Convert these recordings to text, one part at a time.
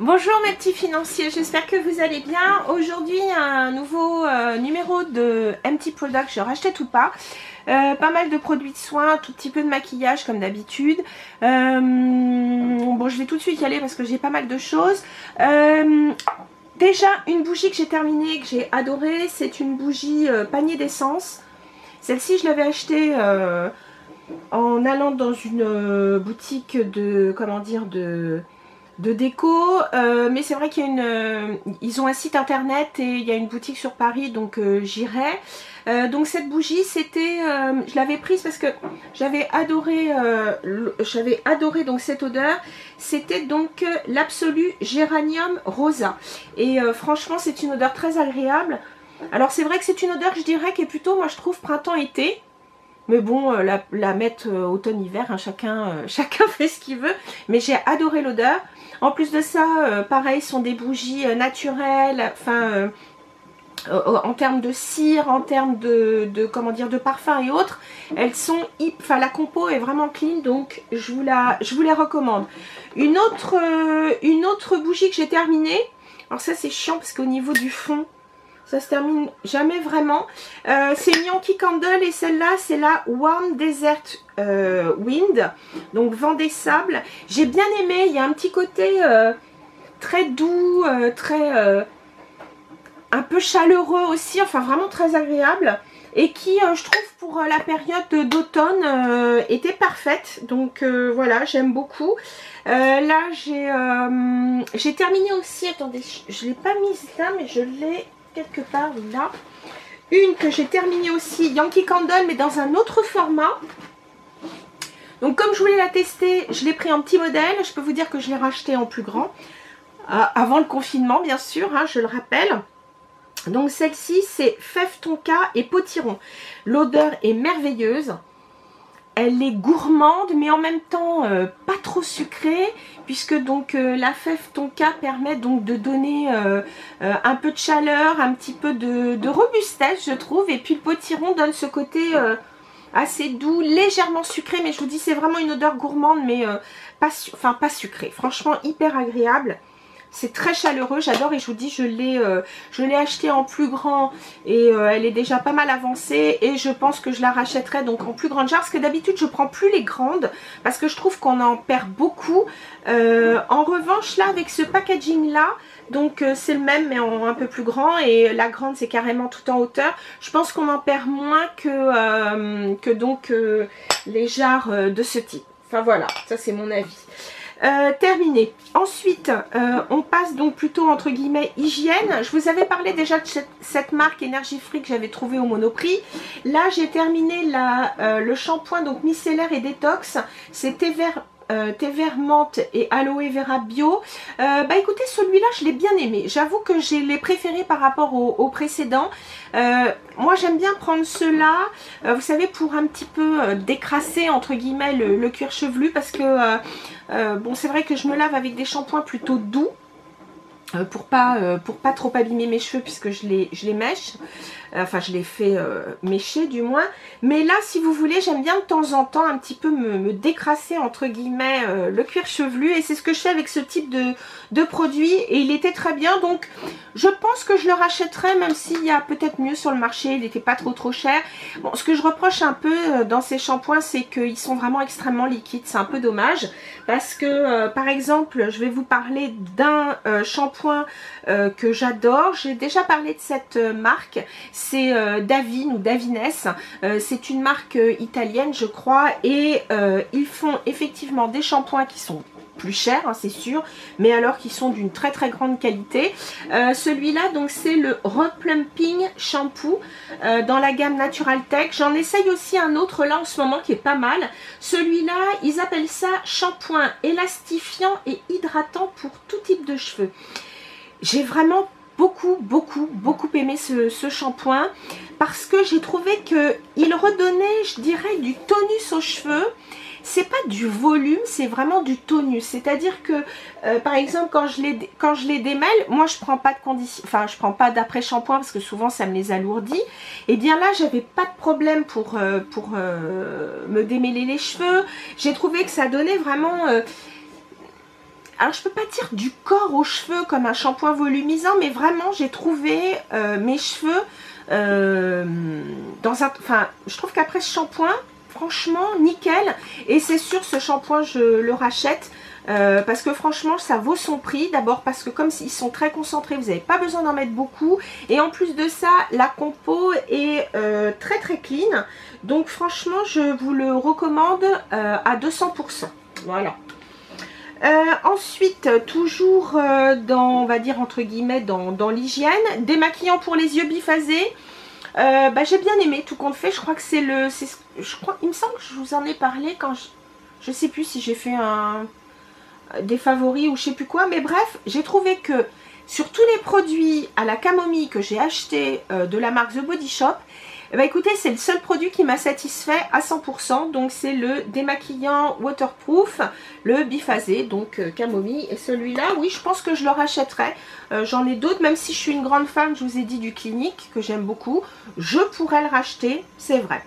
Bonjour mes petits financiers, j'espère que vous allez bien. Aujourd'hui un nouveau numéro de MT Product, je rachète ou pas. Pas mal de produits de soins, un tout petit peu de maquillage comme d'habitude. Bon, je vais tout de suite y aller parce que j'ai pas mal de choses. Déjà une bougie que j'ai terminée, que j'ai adorée, c'est une bougie panier d'essence. Celle-ci je l'avais achetée en allant dans une boutique de, comment dire, de déco, mais c'est vrai qu'il y a ils ont un site internet et il y a une boutique sur Paris, donc j'irai. Donc cette bougie, c'était, je l'avais prise parce que j'avais adoré donc cette odeur. C'était donc l'Absolu Géranium Rosa et franchement c'est une odeur très agréable. Alors c'est vrai que c'est une odeur, je dirais, qui est plutôt, moi je trouve, printemps-été. Mais bon, la mettre automne-hiver, hein, chacun fait ce qu'il veut. Mais j'ai adoré l'odeur. En plus de ça, pareil, ce sont des bougies naturelles. Enfin, en termes de cire, en termes comment dire, de parfum et autres, elles sont, enfin, la compo est vraiment clean, donc je vous les recommande. Une autre bougie que j'ai terminée. Alors ça, c'est chiant parce qu'au niveau du fond, ça se termine jamais vraiment. C'est une Yankee Candle et celle-là, c'est la Warm Desert Wind. Donc vent des sables. J'ai bien aimé. Il y a un petit côté très doux, un peu chaleureux aussi. Enfin, vraiment très agréable. Et qui, je trouve, pour la période d'automne, était parfaite. Donc voilà, j'aime beaucoup. Là, j'ai terminé aussi. Attendez, je ne l'ai pas mise là, mais je l'ai quelque part là. Une que j'ai terminée aussi, Yankee Candle, mais dans un autre format. Donc comme je voulais la tester, je l'ai pris en petit modèle. Je peux vous dire que je l'ai racheté en plus grand. Avant le confinement, bien sûr, hein, je le rappelle. Donc celle-ci, c'est Fève Tonka et Potiron. L'odeur est merveilleuse. Elle est gourmande, mais en même temps pas trop sucrée, puisque donc la fève tonka permet donc de donner un peu de chaleur, un petit peu de robustesse, je trouve. Et puis le potiron donne ce côté assez doux, légèrement sucré, mais je vous dis c'est vraiment une odeur gourmande, mais pas sucrée. Franchement hyper agréable. C'est très chaleureux, j'adore, et je vous dis, je l'ai acheté en plus grand et elle est déjà pas mal avancée, et je pense que je la rachèterai donc en plus grande jarre, parce que d'habitude je prends plus les grandes parce que je trouve qu'on en perd beaucoup. En revanche là, avec ce packaging là, donc c'est le même mais en un peu plus grand, et la grande c'est carrément tout en hauteur, je pense qu'on en perd moins que donc les jarres de ce type. Enfin voilà, ça c'est mon avis. Terminé. Ensuite, on passe donc plutôt entre guillemets hygiène. Je vous avais parlé déjà de cette marque Energy Free que j'avais trouvé au Monoprix. Là, j'ai terminé le shampoing donc micellaire et détox. C'est thé vert menthe et aloe vera bio. Bah écoutez, celui-là je l'ai bien aimé. J'avoue que je l'ai préféré par rapport au précédent. Moi j'aime bien prendre ceux-là, vous savez, pour un petit peu décrasser entre guillemets le cuir chevelu, parce que bon, c'est vrai que je me lave avec des shampoings plutôt doux. Pour pas trop abîmer mes cheveux, puisque je les mèche, enfin je les fais mècher du moins. Mais là, si vous voulez, j'aime bien de temps en temps un petit peu me décrasser entre guillemets le cuir chevelu, et c'est ce que je fais avec ce type de produit, et il était très bien. Donc je pense que je le rachèterai, même s'il y a peut-être mieux sur le marché, il n'était pas trop cher. Bon, ce que je reproche un peu dans ces shampoings, c'est qu'ils sont vraiment extrêmement liquides, c'est un peu dommage, parce que par exemple, je vais vous parler d'un shampoing que j'adore. J'ai déjà parlé de cette marque, c'est Davines ou Davines. C'est une marque italienne, je crois, et ils font effectivement des shampoings qui sont plus chers, hein, c'est sûr, mais alors qui sont d'une très très grande qualité. Celui-là, donc, c'est le Replumping Shampoo dans la gamme Natural Tech. J'en essaye aussi un autre là en ce moment qui est pas mal. Celui-là, ils appellent ça shampoing élastifiant et hydratant pour tout type de cheveux. J'ai vraiment beaucoup aimé ce shampoing, parce que j'ai trouvé que il redonnait, je dirais, du tonus aux cheveux. C'est pas du volume, c'est vraiment du tonus. C'est-à-dire que, par exemple, quand je les démêle, moi je prends pas de condition, enfin je prends pas d'après-shampoing parce que souvent ça me les alourdit. Et bien là, j'avais pas de problème pour me démêler les cheveux. J'ai trouvé que ça donnait vraiment alors je peux pas dire du corps aux cheveux comme un shampoing volumisant, mais vraiment j'ai trouvé mes cheveux dans un... Enfin, je trouve qu'après ce shampoing, franchement, nickel. Et c'est sûr, ce shampoing, je le rachète. Parce que franchement ça vaut son prix, d'abord parce que comme ils sont très concentrés, vous n'avez pas besoin d'en mettre beaucoup, et en plus de ça la compo est très très clean, donc franchement je vous le recommande à 200%. Voilà. Ensuite, toujours dans, on va dire entre guillemets dans l'hygiène, démaquillant pour les yeux biphasés. J'ai bien aimé, tout compte fait. Je crois que c'est le, il me semble que je vous en ai parlé quand je sais plus si j'ai fait des favoris ou je sais plus quoi, mais bref, j'ai trouvé que sur tous les produits à la camomille que j'ai acheté de la marque The Body Shop, écoutez, c'est le seul produit qui m'a satisfait à 100%, donc c'est le démaquillant waterproof, le biphasé, donc camomille, et celui-là, oui, je pense que je le rachèterai. J'en ai d'autres, même si je suis une grande fan, je vous ai dit, du Clinique, que j'aime beaucoup, je pourrais le racheter, c'est vrai.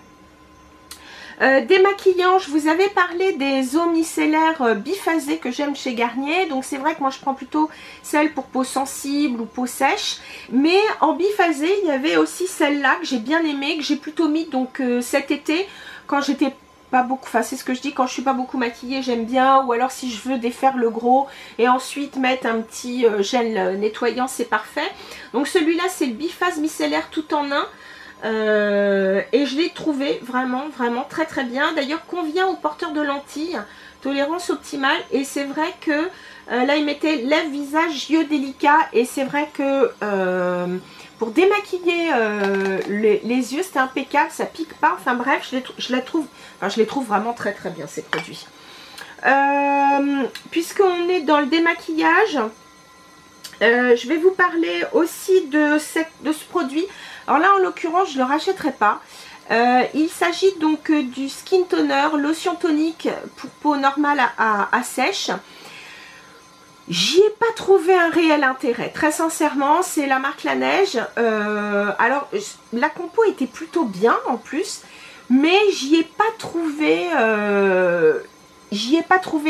Démaquillant, je vous avais parlé des eaux micellaires biphasées que j'aime chez Garnier. Donc c'est vrai que moi je prends plutôt celle pour peau sensible ou peau sèche. Mais en biphasé, il y avait aussi celle-là que j'ai bien aimée, que j'ai plutôt mis donc cet été quand j'étais pas beaucoup, enfin c'est ce que je dis, quand je suis pas beaucoup maquillée, j'aime bien. Ou alors si je veux défaire le gros et ensuite mettre un petit gel nettoyant, c'est parfait. Donc celui-là c'est le biphase micellaire tout en un. Et je l'ai trouvé vraiment très très bien. D'ailleurs convient aux porteurs de lentilles, tolérance optimale. Et c'est vrai que là il mettait lèvres, visage, yeux délicats. Et c'est vrai que pour démaquiller les yeux c'était impeccable, ça pique pas. Enfin bref, je les trouve vraiment très très bien ces produits. Puisqu'on est dans le démaquillage, je vais vous parler aussi de ce produit. Alors là en l'occurrence je ne le rachèterai pas. Il s'agit donc du Skin Toner, lotion tonique pour peau normale à sèche. J'y ai pas trouvé un réel intérêt, très sincèrement. C'est la marque La Neige. Alors la compo était plutôt bien en plus, mais j'y ai pas trouvé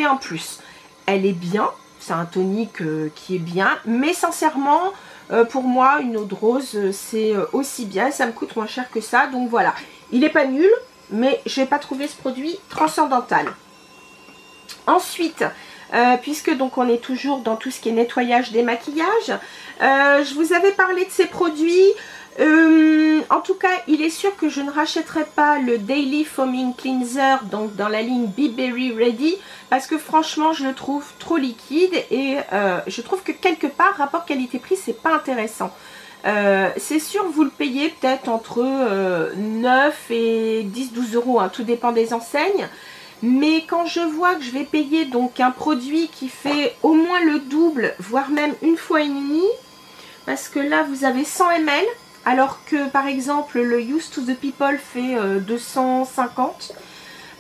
un plus. Elle est bien, c'est un tonique qui est bien, mais sincèrement pour moi une eau de rose c'est aussi bien, ça me coûte moins cher que ça, donc voilà. Il n'est pas nul, mais je n'ai pas trouvé ce produit transcendantal. Ensuite, puisque donc on est toujours dans tout ce qui est nettoyage, démaquillage, je vous avais parlé de ces produits. En tout cas, il est sûr que je ne rachèterai pas le Daily Foaming Cleanser, donc dans la ligne Be Berry Ready, parce que franchement, je le trouve trop liquide et je trouve que quelque part, rapport qualité-prix, c'est pas intéressant. C'est sûr, vous le payez peut-être entre 9 et 10-12 euros, hein, tout dépend des enseignes. Mais quand je vois que je vais payer donc un produit qui fait au moins le double, voire même une fois et demie, parce que là vous avez 100 ml, alors que par exemple le Used to the People fait 250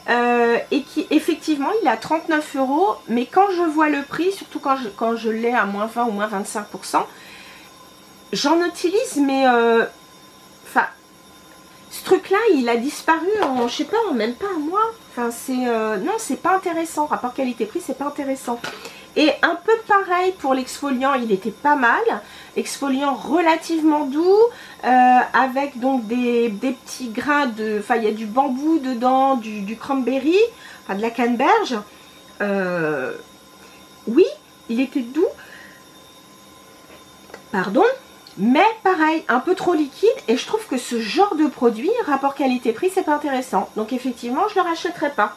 et qui effectivement il est à 39 euros, mais quand je vois le prix, surtout quand je l'ai à moins 20 ou moins 25%, j'en utilise, mais enfin ce truc là il a disparu en, je sais pas, en même pas un mois. Enfin c'est non, c'est pas intéressant, rapport qualité-prix c'est pas intéressant. Et un peu pareil pour l'exfoliant, il était pas mal, exfoliant relativement doux, avec donc des petits grains de, enfin il y a du bambou dedans, du cranberry, enfin de la canneberge. Oui, il était doux, pardon, mais pareil, un peu trop liquide, et je trouve que ce genre de produit, rapport qualité-prix, c'est pas intéressant. Donc effectivement, je ne le rachèterai pas.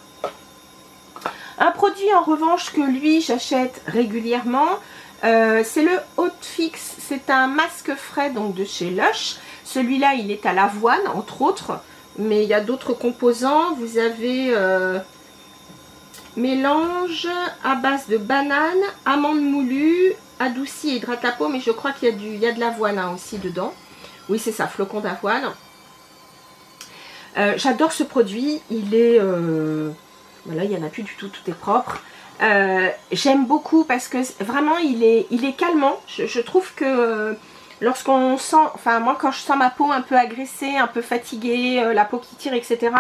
Un produit en revanche que lui j'achète régulièrement, c'est le Hot Fix. C'est un masque frais donc de chez Lush. Celui-là il est à l'avoine entre autres, mais il y a d'autres composants. Vous avez mélange à base de banane, amandes moulues, adouci et hydrate la peau, mais je crois qu'il y a de l'avoine hein, aussi dedans. Oui c'est ça, flocon d'avoine. J'adore ce produit, il est... voilà, il n'y en a plus du tout, tout est propre. J'aime beaucoup parce que vraiment il est calmant. Je trouve que lorsqu'on sent, enfin moi quand je sens ma peau un peu agressée, un peu fatiguée, la peau qui tire, etc.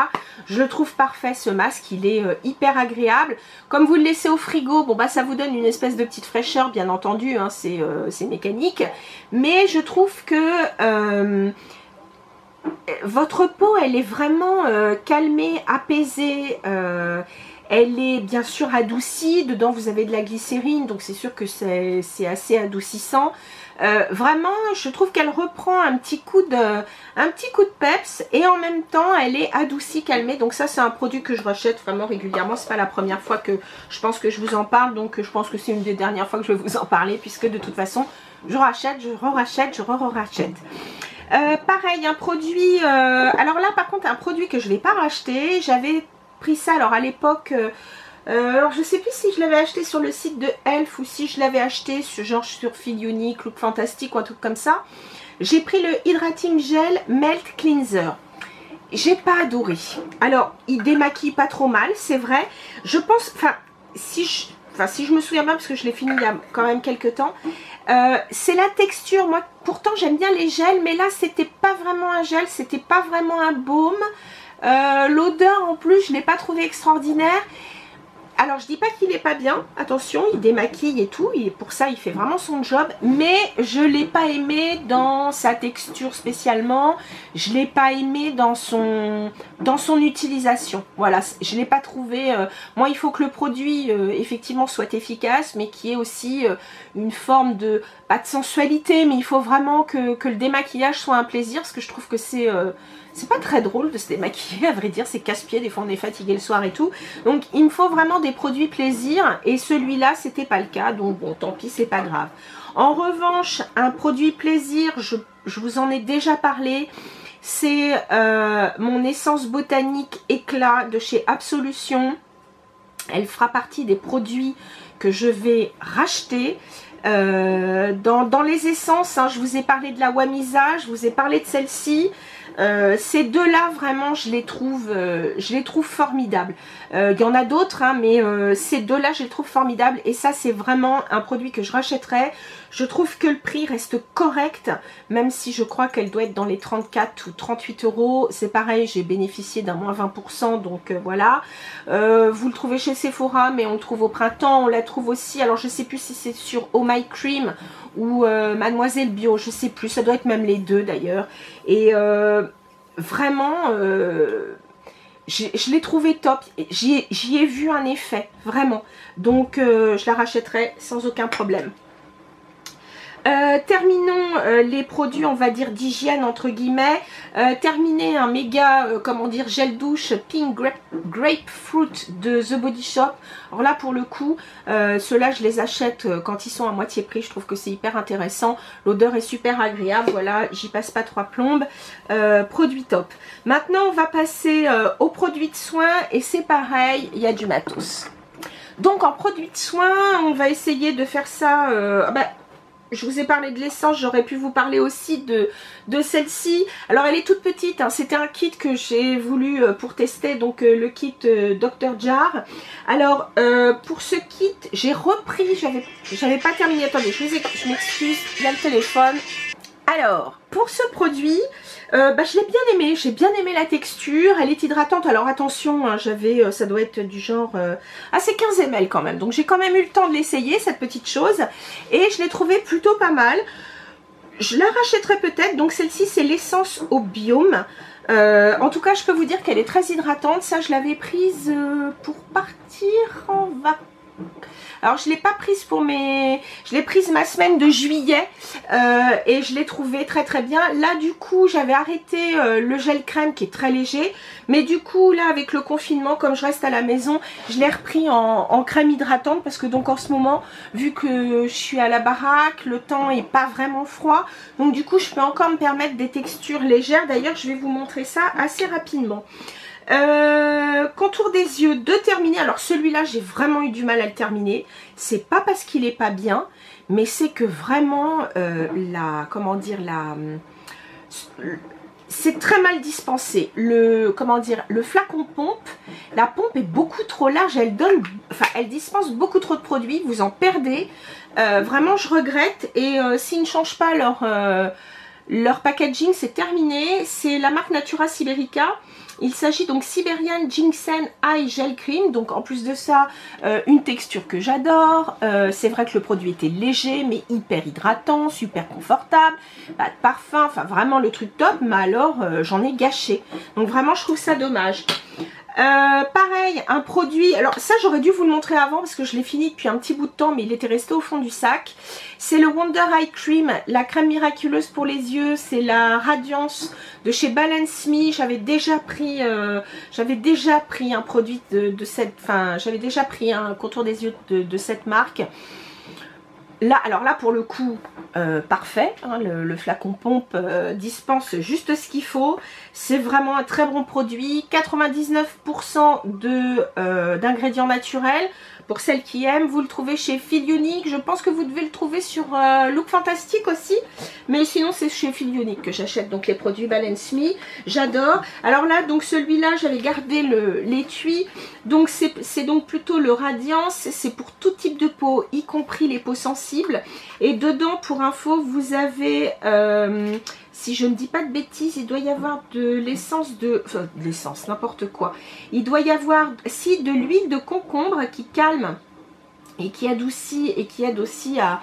Je le trouve parfait ce masque, il est hyper agréable. Comme vous le laissez au frigo, bon bah ça vous donne une espèce de petite fraîcheur, bien entendu, hein, c'est mécanique. Mais je trouve que votre peau, elle est vraiment calmée, apaisée. Elle est bien sûr adoucie. Dedans, vous avez de la glycérine, donc c'est sûr que c'est assez adoucissant. Vraiment, je trouve qu'elle reprend un petit coup de peps et en même temps, elle est adoucie, calmée. Donc ça, c'est un produit que je rachète vraiment régulièrement. C'est pas la première fois que je pense que je vous en parle, donc je pense que c'est une des dernières fois que je vais vous en parler, puisque de toute façon, je rachète, je re-rachète, je re-rachète. Pareil, un produit, alors là par contre un produit que je ne vais pas racheter, j'avais pris ça alors à l'époque, alors je sais plus si je l'avais acheté sur le site de Elf ou si je l'avais acheté genre sur Feel Unique, Look Fantastic ou un truc comme ça. J'ai pris le Hydrating Gel Melt Cleanser. J'ai pas adoré. Alors il démaquille pas trop mal, c'est vrai. Je pense, enfin si je me souviens bien parce que je l'ai fini il y a quand même quelques temps. C'est la texture, moi pourtant j'aime bien les gels, mais là c'était pas vraiment un gel, c'était pas vraiment un baume. L'odeur en plus je l'ai pas trouvé extraordinaire. Alors je dis pas qu'il est pas bien, attention, il démaquille et tout, et pour ça il fait vraiment son job, mais je l'ai pas aimé dans sa texture spécialement, je l'ai pas aimé dans son utilisation, voilà, je l'ai pas trouvé, moi il faut que le produit effectivement soit efficace, mais qui ait aussi une forme de, pas de sensualité, mais il faut vraiment que le démaquillage soit un plaisir, parce que je trouve que c'est pas très drôle de se démaquiller, à vrai dire, c'est casse-pied, des fois on est fatigué le soir et tout. Donc il me faut vraiment des produits plaisir, et celui-là c'était pas le cas, donc bon tant pis, c'est pas grave. En revanche, un produit plaisir, je vous en ai déjà parlé, c'est mon essence botanique éclat de chez Absolution. Elle fera partie des produits que je vais racheter. Dans les essences, hein, je vous ai parlé de la Wamisa, je vous ai parlé de celle-ci. Ces deux-là, vraiment, je les trouve formidables. Il y en a d'autres, hein, mais ces deux-là, je les trouve formidables. Et ça, c'est vraiment un produit que je rachèterai. Je trouve que le prix reste correct, même si je crois qu'elle doit être dans les 34 ou 38 euros. C'est pareil, j'ai bénéficié d'un moins 20%, donc voilà. Vous le trouvez chez Sephora, mais on le trouve au printemps. On la trouve aussi, alors je sais plus si c'est sur Oh My Cream ou Mademoiselle Bio, je sais plus. Ça doit être même les deux d'ailleurs. Et vraiment, je l'ai trouvé top. J'y ai vu un effet, vraiment. Donc je la rachèterai sans aucun problème. Terminons les produits, on va dire d'hygiène entre guillemets. Terminer un méga comment dire, gel douche Pink Grapefruit de The Body Shop. Alors là pour le coup ceux-là je les achète quand ils sont à moitié prix. Je trouve que c'est hyper intéressant, l'odeur est super agréable, voilà, j'y passe pas trois plombes. Produit top. Maintenant on va passer aux produits de soins, et c'est pareil, il y a du matos. Donc en produits de soins on va essayer de faire ça je vous ai parlé de l'essence, j'aurais pu vous parler aussi de celle-ci. Alors elle est toute petite, hein. C'était un kit que j'ai voulu pour tester, donc le kit Dr Jar. Alors pour ce kit, j'ai repris, j'avais pas terminé, attendez, je m'excuse, il y a le téléphone. Alors, pour ce produit, je l'ai bien aimé, j'ai bien aimé la texture, elle est hydratante. Alors attention, hein, ça doit être du genre, c'est 15 ml quand même, donc j'ai quand même eu le temps de l'essayer, cette petite chose, et je l'ai trouvée plutôt pas mal. Je la rachèterai peut-être, donc celle-ci c'est l'essence au biome. En tout cas, je peux vous dire qu'elle est très hydratante, ça je l'avais prise pour partir en vacances. Alors je l'ai pas prise je l'ai prise ma semaine de juillet et je l'ai trouvée très très bien. Là du coup j'avais arrêté le gel crème qui est très léger, mais du coup là avec le confinement, comme je reste à la maison, je l'ai repris en crème hydratante, parce que donc en ce moment, vu que je suis à la baraque, le temps est pas vraiment froid, donc du coup je peux encore me permettre des textures légères. D'ailleurs je vais vous montrer ça assez rapidement. Contour des yeux de terminer. Alors celui-là j'ai vraiment eu du mal à le terminer. C'est pas parce qu'il est pas bien, mais c'est que vraiment comment dire, c'est très mal dispensé. Comment dire, le flacon pompe, la pompe est beaucoup trop large, elle dispense beaucoup trop de produits, vous en perdez. Vraiment, je regrette. Et s'ils ne changent pas leur packaging, c'est terminé. C'est la marque Natura Siberica. Il s'agit donc Siberian Ginseng Eye Gel Cream. Donc en plus de ça, une texture que j'adore. C'est vrai que le produit était léger mais hyper hydratant, super confortable. Pas de parfum, enfin vraiment le truc top. Mais alors j'en ai gâché. Donc vraiment je trouve ça dommage. Pareil, un produit, alors ça j'aurais dû vous le montrer avant parce que je l'ai fini depuis un petit bout de temps mais il était resté au fond du sac. C'est le Wonder Eye Cream, la crème miraculeuse pour les yeux, c'est la Radiance de chez Balance Me. J'avais déjà pris un produit de cette, enfin j'avais déjà pris un contour des yeux de cette marque. Là, alors là pour le coup, parfait, hein, le flacon pompe dispense juste ce qu'il faut. C'est vraiment un très bon produit, 99% d'ingrédients naturels. Pour celles qui aiment, vous le trouvez chez Feel Unique. Je pense que vous devez le trouver sur Look Fantastic aussi. Mais sinon, c'est chez Feel Unique que j'achète donc les produits Balance Me. J'adore. Alors là, donc celui-là, j'avais gardé l'étui. Donc c'est donc plutôt le Radiance. C'est pour tout type de peau, y compris les peaux sensibles. Et dedans, pour info, vous avez... si je ne dis pas de bêtises, il doit y avoir de l'essence de... Enfin, de l'essence, n'importe quoi. Il doit y avoir, si, de l'huile de concombre qui calme et qui adoucit et qui aide aussi à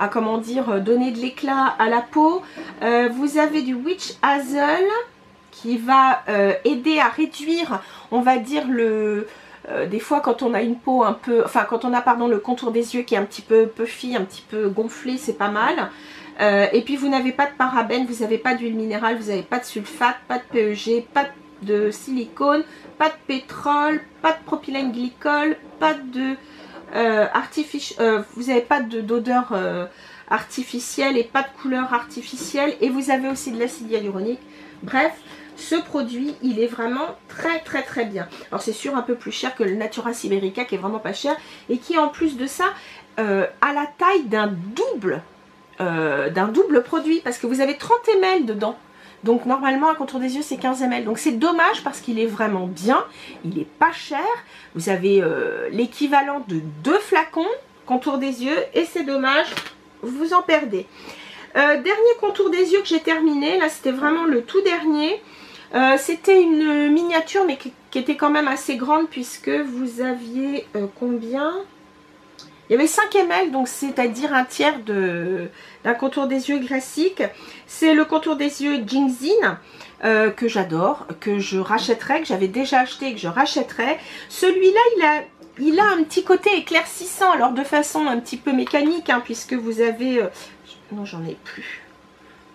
comment dire, donner de l'éclat à la peau. Vous avez du Witch Hazel qui va aider à réduire, on va dire, des fois quand on a une peau un peu... Enfin, quand on a, pardon, le contour des yeux qui est un petit peu puffy, un petit peu gonflé, c'est pas mal. Et puis vous n'avez pas de parabènes, vous n'avez pas d'huile minérale, vous n'avez pas de sulfate, pas de PEG, pas de silicone, pas de pétrole, pas de propylène glycol, pas de vous n'avez pas d'odeur artificielle et pas de couleur artificielle, et vous avez aussi de l'acide hyaluronique. Bref, ce produit il est vraiment très très très bien. Alors c'est sûr un peu plus cher que le Natura Siberica qui est vraiment pas cher et qui en plus de ça a la taille d'un double produit parce que vous avez 30 ml dedans. Donc normalement un contour des yeux c'est 15 ml. Donc c'est dommage parce qu'il est vraiment bien. Il est pas cher. Vous avez l'équivalent de 2 flacons contour des yeux et c'est dommage. Vous en perdez. Dernier contour des yeux que j'ai terminé. Là c'était vraiment le tout dernier. C'était une miniature mais qui était quand même assez grande puisque vous aviez combien ? Il y avait 5 ml, donc c'est-à-dire un tiers d'un contour des yeux classique. C'est le contour des yeux Jingzin, que j'adore, que je rachèterai, que j'avais déjà acheté et que je rachèterai. Celui-là, il a un petit côté éclaircissant, alors de façon un petit peu mécanique, hein, puisque vous avez... non, j'en ai plus.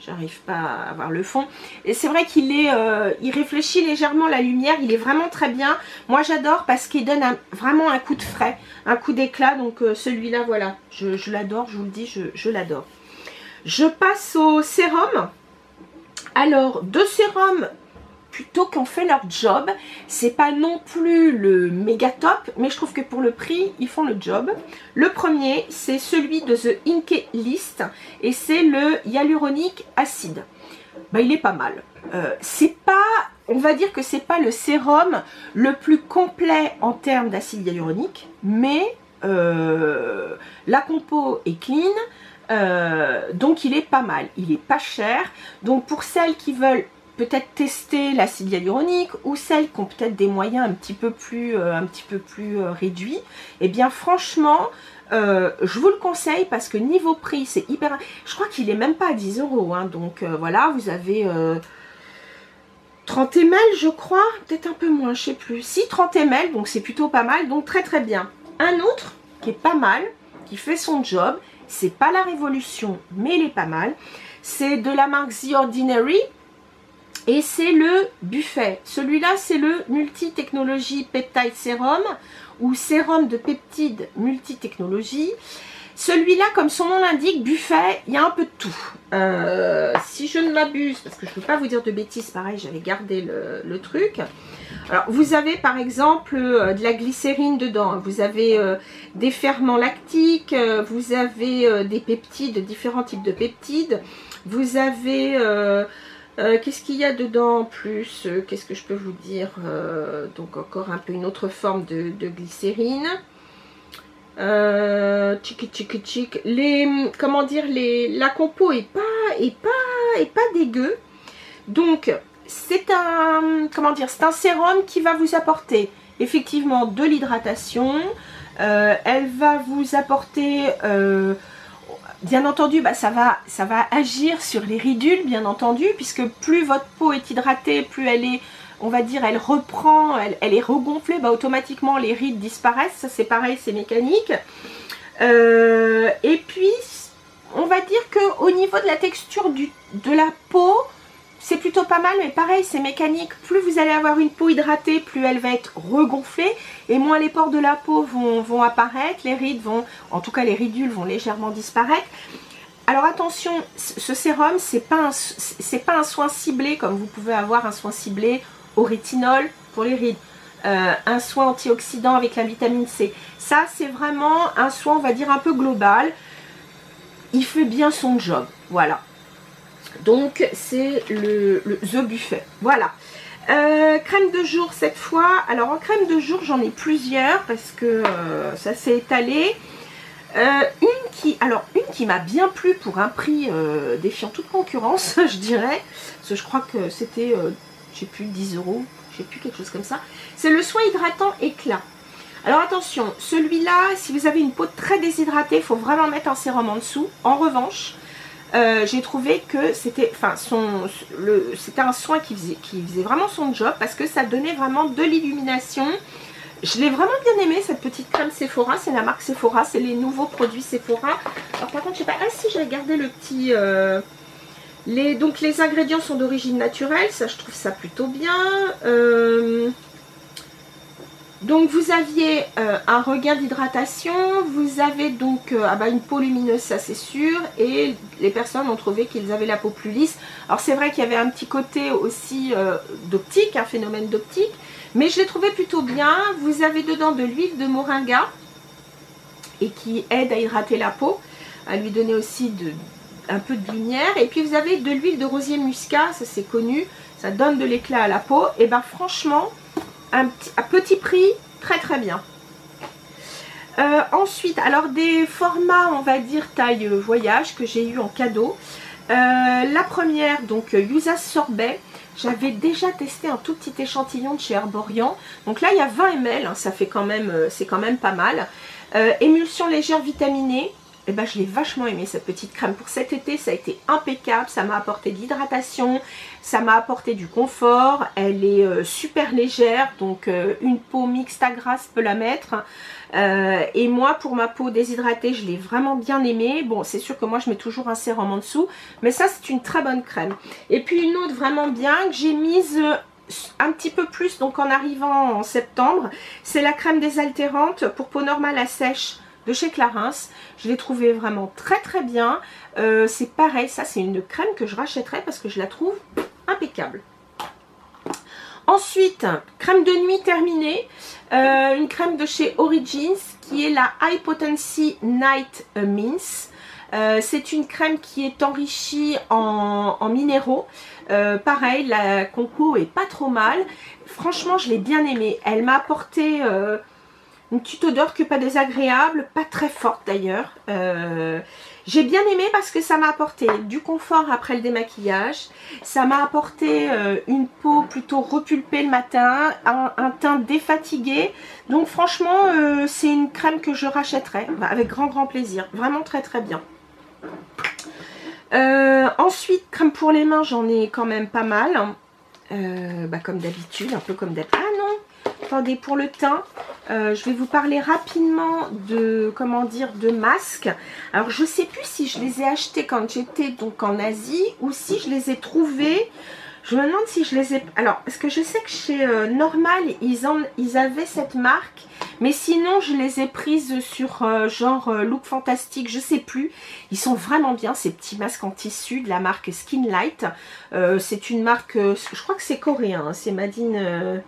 J'arrive pas à avoir le fond. Et c'est vrai qu'il il réfléchit légèrement la lumière. Il est vraiment très bien. Moi j'adore parce qu'il donne vraiment un coup de frais, un coup d'éclat. Donc celui-là, voilà, je l'adore, je vous le dis, je l'adore. Je passe au sérum. Alors, 2 sérums plutôt qu'on fait leur job. C'est pas non plus le méga top, mais je trouve que pour le prix, ils font le job. Le premier, c'est celui de The Inkey List et c'est le hyaluronique acide. Bah, il est pas mal. C'est pas, on va dire que c'est pas le sérum le plus complet en termes d'acide hyaluronique, mais la compo est clean, donc il est pas mal. Il est pas cher. Donc pour celles qui veulent peut-être tester l'acide hyaluronique ou celles qui ont peut-être des moyens un petit peu plus réduits, et bien franchement je vous le conseille parce que niveau prix c'est hyper... Je crois qu'il est même pas à 10 €, hein, donc voilà, vous avez 30 ml je crois, peut-être un peu moins, je sais plus, si 30 ml, donc c'est plutôt pas mal, donc très très bien. Un autre qui est pas mal, qui fait son job, c'est pas la révolution mais il est pas mal, c'est de la marque The Ordinary. Et c'est le Buffet. Celui-là, c'est le Multi-Technologie Peptide Serum ou sérum de peptides multi-technologie. Celui-là, comme son nom l'indique, Buffet, il y a un peu de tout. Si je ne m'abuse, parce que je ne peux pas vous dire de bêtises, pareil, j'avais gardé le truc. Alors, vous avez par exemple de la glycérine dedans. Vous avez des ferments lactiques, vous avez des peptides, différents types de peptides. Vous avez... Qu'est-ce qu'il y a dedans en plus? Qu'est-ce que je peux vous dire? Donc encore un peu une autre forme de glycérine. Tchic. Comment dire, la compo est pas dégueu. Donc c'est un, comment dire, c'est un sérum qui va vous apporter effectivement de l'hydratation. Elle va vous apporter bien entendu, ça va agir sur les ridules, bien entendu, puisque plus votre peau est hydratée, plus elle est, on va dire, elle reprend, elle est regonflée, automatiquement les rides disparaissent. Ça c'est pareil, c'est mécanique. Et puis, on va dire qu'au niveau de la texture de la peau, c'est plutôt pas mal, mais pareil, c'est mécanique. Plus vous allez avoir une peau hydratée, plus elle va être regonflée, et moins les pores de la peau vont apparaître, les rides vont, en tout cas les ridules vont légèrement disparaître. Alors attention, ce sérum, c'est pas un soin ciblé, comme vous pouvez avoir un soin ciblé au rétinol pour les rides. Un soin antioxydant avec la vitamine C. Ça, c'est vraiment un soin, on va dire, un peu global. Il fait bien son job, voilà. Donc c'est le The Buffet, voilà. Crème de jour cette fois. Alors en crème de jour j'en ai plusieurs parce que ça s'est étalé. Une qui m'a bien plu pour un prix défiant toute concurrence, je dirais. Parce que je crois que c'était, je sais plus, 10 €, je sais plus, quelque chose comme ça. C'est le soin hydratant éclat. Alors attention, celui-là, si vous avez une peau très déshydratée, il faut vraiment mettre un sérum en dessous. En revanche, j'ai trouvé que c'était un soin qui faisait vraiment son job parce que ça donnait vraiment de l'illumination. Je l'ai vraiment bien aimé, cette petite crème Sephora. C'est la marque Sephora, c'est les nouveaux produits Sephora. Alors par contre, je sais pas, ah si, j'avais gardé le petit... donc les ingrédients sont d'origine naturelle, ça je trouve ça plutôt bien. Donc vous aviez un regain d'hydratation, vous avez donc une peau lumineuse, ça c'est sûr, et les personnes ont trouvé qu'ils avaient la peau plus lisse. Alors c'est vrai qu'il y avait un petit côté aussi d'optique, un phénomène d'optique, mais je l'ai trouvé plutôt bien. Vous avez dedans de l'huile de moringa, et qui aide à hydrater la peau, à lui donner aussi un peu de lumière. Et puis vous avez de l'huile de rosier muscat, ça c'est connu, ça donne de l'éclat à la peau. Et franchement, à petit prix, très très bien. Ensuite, alors des formats, on va dire taille voyage que j'ai eu en cadeau. La première, donc Yusa Sorbet. J'avais déjà testé un tout petit échantillon de chez Herborian. Donc là, il y a 20 ml, hein, ça fait quand même, c'est quand même pas mal. Émulsion légère vitaminée. Je l'ai vachement aimé cette petite crème pour cet été, ça a été impeccable, ça m'a apporté de l'hydratation, ça m'a apporté du confort, elle est super légère, donc une peau mixte à grasse peut la mettre. Et moi pour ma peau déshydratée, je l'ai vraiment bien aimée. Bon, c'est sûr que moi je mets toujours un sérum en dessous, mais ça c'est une très bonne crème. Et puis une autre vraiment bien que j'ai mise un petit peu plus donc en arrivant en septembre, c'est la crème désaltérante pour peau normale à sèche de chez Clarins. Je l'ai trouvé vraiment très très bien. C'est pareil, ça c'est une crème que je rachèterai parce que je la trouve impeccable. Ensuite, crème de nuit terminée, une crème de chez Origins qui est la High Potency Night Mince. C'est une crème qui est enrichie en minéraux. Pareil, la compo est pas trop mal. Franchement, je l'ai bien aimée. Elle m'a apporté une petite odeur que pas désagréable, pas très forte d'ailleurs. J'ai bien aimé parce que ça m'a apporté du confort après le démaquillage. Ça m'a apporté une peau plutôt repulpée le matin, un teint défatigué. Donc franchement, c'est une crème que je rachèterai avec grand plaisir. Vraiment très très bien. Ensuite, crème pour les mains, j'en ai quand même pas mal. Comme d'habitude, un peu comme d'habitude. Ah non! Attendez, pour le teint, je vais vous parler rapidement de, de masques. Alors, je sais plus si je les ai achetés quand j'étais donc en Asie ou si je les ai trouvés. Je me demande si je les ai... Alors, parce que je sais que chez Normal, ils avaient cette marque. Mais sinon, je les ai prises sur Look Fantastique, je sais plus. Ils sont vraiment bien, ces petits masques en tissu de la marque Skinlight. C'est une marque, je crois que c'est coréen, hein, c'est made in...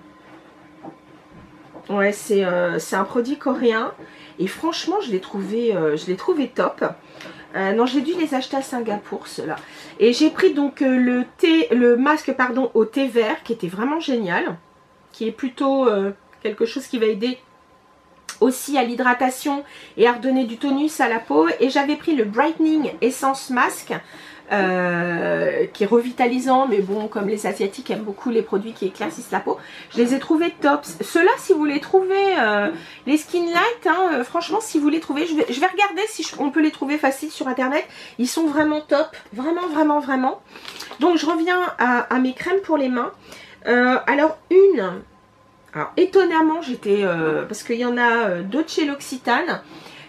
Ouais, c'est un produit coréen et franchement je l'ai trouvé top. Non, j'ai dû les acheter à Singapour, ceux-là. Et j'ai pris donc le masque pardon, au thé vert, qui était vraiment génial. Qui est plutôt quelque chose qui va aider aussi à l'hydratation et à redonner du tonus à la peau. Et j'avais pris le Brightening Essence Mask, qui est revitalisant, mais bon, comme les Asiatiques aiment beaucoup les produits qui éclaircissent la peau, je les ai trouvés tops. Ceux-là, si vous les trouvez, les Skin Light, hein, franchement, si vous les trouvez, je vais regarder si on peut les trouver facile sur internet. Ils sont vraiment top, vraiment, vraiment, vraiment. Donc, je reviens à mes crèmes pour les mains. Alors, étonnamment, j'étais, parce qu'il y en a deux de chez L'Occitane.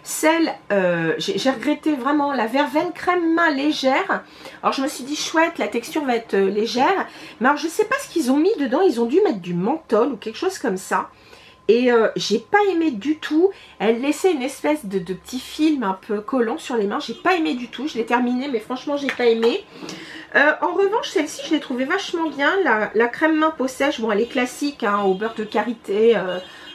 Celle, j'ai regretté vraiment la Verveine crème main légère. Alors je me suis dit chouette, la texture va être légère. Mais alors je sais pas ce qu'ils ont mis dedans, ils ont dû mettre du menthol ou quelque chose comme ça. Et j'ai pas aimé du tout. Elle laissait une espèce de petit film un peu collant sur les mains. J'ai pas aimé du tout. Je l'ai terminée, mais franchement j'ai pas aimé. En revanche, celle-ci, je l'ai trouvée vachement bien. La crème main peau sèche, bon elle est classique, hein, au beurre de karité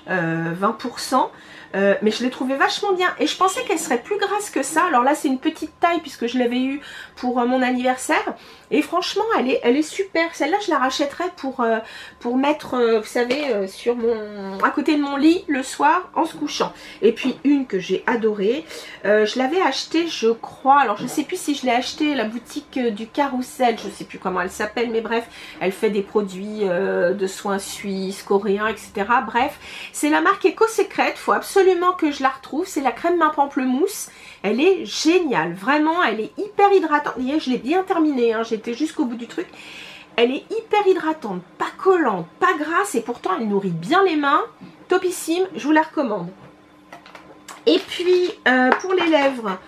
20%. Mais je l'ai trouvée vachement bien et je pensais qu'elle serait plus grasse que ça. Alors là c'est une petite taille puisque je l'avais eue pour mon anniversaire et franchement elle est super. Celle-là je la rachèterais pour mettre vous savez sur à côté de mon lit le soir en se couchant. Et puis une que j'ai adorée, je l'avais achetée je crois, alors je sais plus si je l'ai achetée à la boutique du Carrousel, je sais plus comment elle s'appelle, mais bref elle fait des produits de soins suisses, coréens, etc. Bref, c'est la marque Eco Secret, faut absolument que je la retrouve. C'est la crème main pamplemousse, elle est géniale, vraiment elle est hyper hydratante. Hier je l'ai bien terminée, hein, j'étais jusqu'au bout du truc. Elle est hyper hydratante, pas collante, pas grasse et pourtant elle nourrit bien les mains, topissime, je vous la recommande. Et puis pour les lèvres,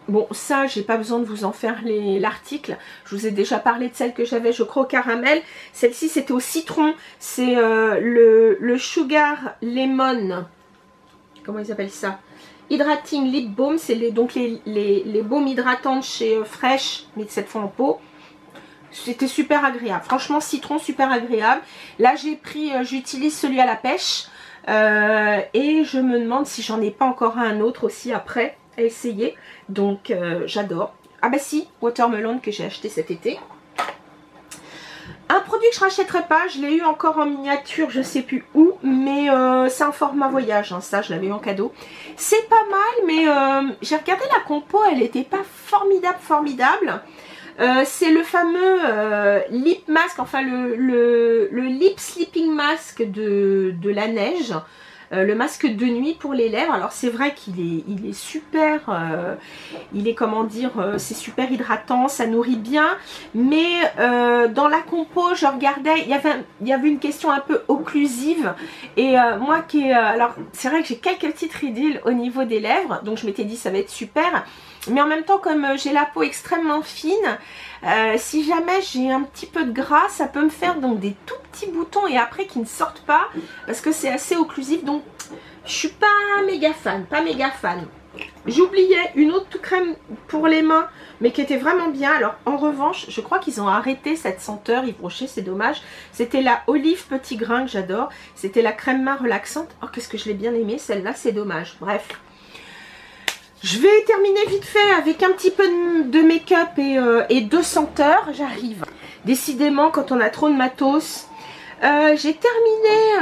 bon ça j'ai pas besoin de vous en faire l'article, je vous ai déjà parlé de celle que j'avais je crois au caramel. Celle-ci c'était au citron, c'est le Sugar Lemon, comment ils appellent ça, Hydrating Lip Balm, c'est donc les baumes hydratantes chez Fresh, mais cette fois en pot. C'était super agréable, franchement citron super agréable. Là j'ai pris, j'utilise celui à la pêche et je me demande si j'en ai pas encore un autre aussi après à essayer, donc j'adore. Ah bah si, Watermelon que j'ai acheté cet été. Un produit que je rachèterai pas, je l'ai eu encore en miniature, je sais plus où, mais c'est un format voyage, hein, ça je l'avais eu en cadeau. C'est pas mal, mais j'ai regardé la compo, elle était pas formidable. C'est le fameux lip mask, enfin le lip sleeping mask de la neige. Le masque de nuit pour les lèvres. Alors c'est vrai qu'il est super, il est comment dire, c'est super hydratant, ça nourrit bien, mais dans la compo je regardais, il y avait une question un peu occlusive et moi qui alors c'est vrai que j'ai quelques petites ridules au niveau des lèvres, donc je m'étais dit ça va être super. Mais en même temps, comme j'ai la peau extrêmement fine, si jamais j'ai un petit peu de gras, ça peut me faire donc des tout petits boutons et après qui ne sortent pas parce que c'est assez occlusif. Donc je suis pas méga fan, J'oubliais une autre crème pour les mains mais qui était vraiment bien. Alors en revanche, je crois qu'ils ont arrêté cette senteur Yves Rocher, c'est dommage. C'était la Olive Petit Grain que j'adore. C'était la crème main relaxante. Oh qu'est-ce que je l'ai bien aimée celle-là, c'est dommage. Bref. Je vais terminer vite fait avec un petit peu de make-up et de senteur. J'arrive. Décidément, quand on a trop de matos. J'ai terminé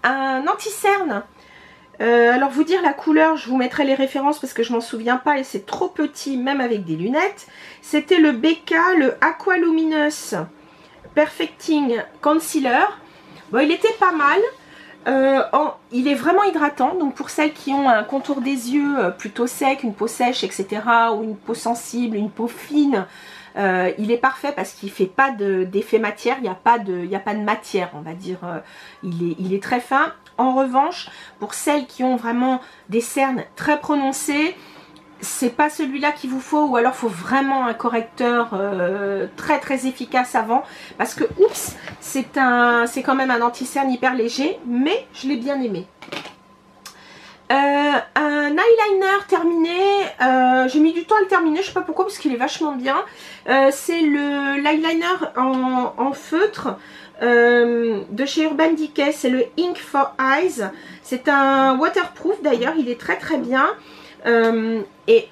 un anti-cerne. Alors vous dire la couleur, je vous mettrai les références parce que je m'en souviens pas et c'est trop petit même avec des lunettes. C'était le BK, le Aqua Luminous Perfecting Concealer. Bon, il était pas mal. Il est vraiment hydratant, donc pour celles qui ont un contour des yeux plutôt sec, une peau sèche, etc. ou une peau sensible, une peau fine, il est parfait parce qu'il ne fait pas d'effet matière, il n'y a pas de matière, on va dire, il est très fin. En revanche, pour celles qui ont vraiment des cernes très prononcées, c'est pas celui-là qu'il vous faut, ou alors il faut vraiment un correcteur très efficace avant, parce que oups, c'est quand même un anti-cerne hyper léger, mais je l'ai bien aimé. Un eyeliner terminé, j'ai mis du temps à le terminer, je sais pas pourquoi parce qu'il est vachement bien. C'est l'eyeliner en feutre de chez Urban Decay, c'est le Ink for Eyes. C'est un waterproof d'ailleurs, il est très très bien. Et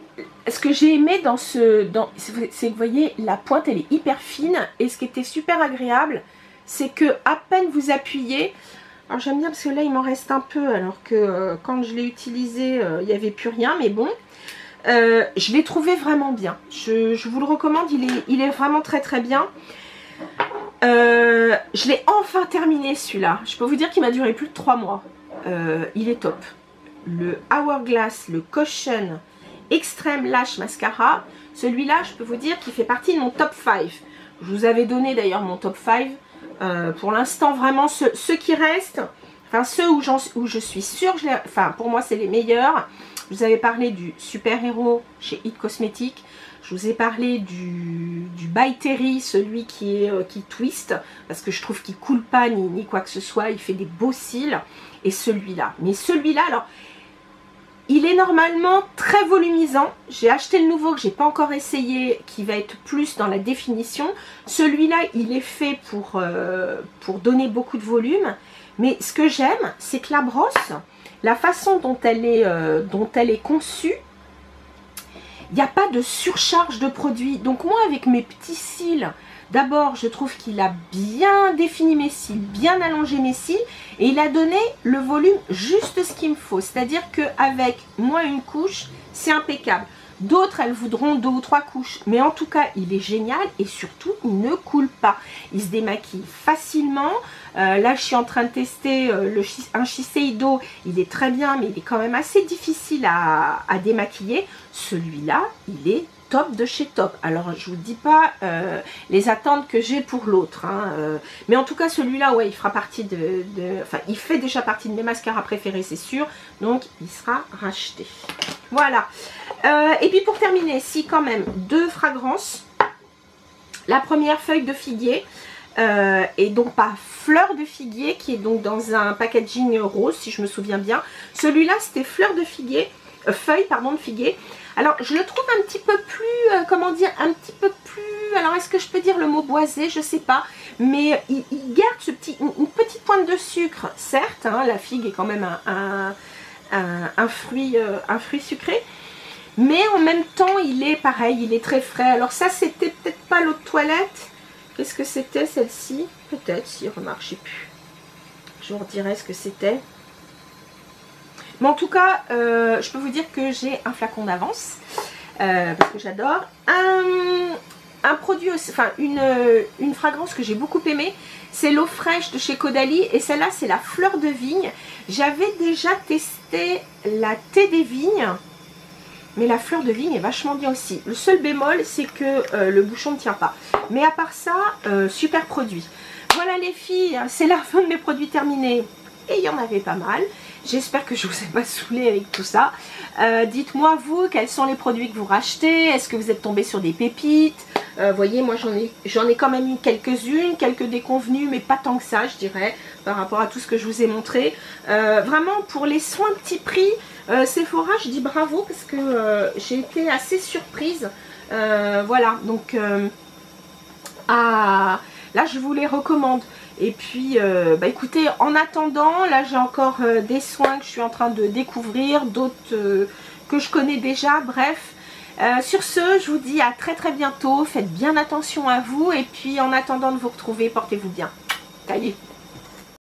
ce que j'ai aimé c'est que vous voyez la pointe elle est hyper fine, et ce qui était super agréable c'est que à peine vous appuyez. Alors j'aime bien parce que là il m'en reste un peu, alors que quand je l'ai utilisé il n'y avait plus rien, mais bon. Je l'ai trouvé vraiment bien. Je vous le recommande, il est vraiment très très bien. Je l'ai enfin terminé celui-là. Je peux vous dire qu'il m'a duré plus de 3 mois. Il est top. Le Hourglass, le Caution Extreme Lash Mascara. Celui-là, je peux vous dire qu'il fait partie de mon top 5. Je vous avais donné d'ailleurs mon top 5. Pour l'instant vraiment ceux qui restent, enfin ceux où je suis sûre, enfin pour moi c'est les meilleurs. Je vous avais parlé du Super Hero chez It Cosmetics, je vous ai parlé du By Terry, celui qui twist, parce que je trouve qu'il coule pas ni quoi que ce soit, il fait des beaux cils, et celui-là, mais celui-là alors il est normalement très volumisant. J'ai acheté le nouveau que j'ai pas encore essayé, qui va être plus dans la définition. Celui-là, il est fait pour donner beaucoup de volume. Mais ce que j'aime, c'est que la brosse, la façon dont elle est conçue, il n'y a pas de surcharge de produit. Donc moi, avec mes petits cils, d'abord, je trouve qu'il a bien défini mes cils, bien allongé mes cils, et il a donné le volume juste ce qu'il me faut. C'est-à-dire qu'avec moi une couche, c'est impeccable. D'autres, elles voudront 2 ou 3 couches. Mais en tout cas, il est génial et surtout, il ne coule pas. Il se démaquille facilement. Là, je suis en train de tester un Shiseido. Il est très bien, mais il est quand même assez difficile à démaquiller. Celui-là, il est top de chez top. Alors je vous dis pas les attentes que j'ai pour l'autre, hein, mais en tout cas celui-là, ouais, il fera partie enfin il fait déjà partie de mes mascaras préférés, c'est sûr, donc il sera racheté. Voilà. Et puis pour terminer, si quand même 2 fragrances. La première, feuille de figuier, et donc pas fleur de figuier, qui est donc dans un packaging rose si je me souviens bien. Celui-là c'était fleur de figuier, feuille pardon de figuier. Alors je le trouve un petit peu plus, comment dire, un petit peu plus, alors est-ce que je peux dire le mot boisé, je sais pas, mais il garde une petite pointe de sucre, certes, hein, la figue est quand même un fruit sucré, mais en même temps il est pareil, il est très frais. Alors ça c'était peut-être pas l'eau de toilette, qu'est-ce que c'était celle-ci? Peut-être, si, remarque, je sais plus, je vous redirai ce que c'était. Mais en tout cas, je peux vous dire que j'ai un flacon d'avance, parce que j'adore. Un produit aussi, enfin une fragrance que j'ai beaucoup aimée, c'est l'eau fraîche de chez Caudalie, et celle-là c'est la fleur de vigne. J'avais déjà testé la thé des vignes, mais la fleur de vigne est vachement bien aussi. Le seul bémol, c'est que le bouchon ne tient pas. Mais à part ça, super produit. Voilà les filles, c'est la fin de mes produits terminés. Et il y en avait pas mal. J'espère que je vous ai pas saoulé avec tout ça. Dites-moi vous, quels sont les produits que vous rachetez? Est-ce que vous êtes tombé sur des pépites? Voyez, moi j'en ai quand même eu quelques-unes, quelques déconvenues, mais pas tant que ça, je dirais, par rapport à tout ce que je vous ai montré. Vraiment, pour les soins petit prix, Sephora, je dis bravo, parce que j'ai été assez surprise. Voilà, donc là je vous les recommande. Et puis, bah écoutez, en attendant, là j'ai encore des soins que je suis en train de découvrir, d'autres que je connais déjà, bref. Sur ce, je vous dis à très très bientôt, faites bien attention à vous, et puis en attendant de vous retrouver, portez-vous bien. Salut!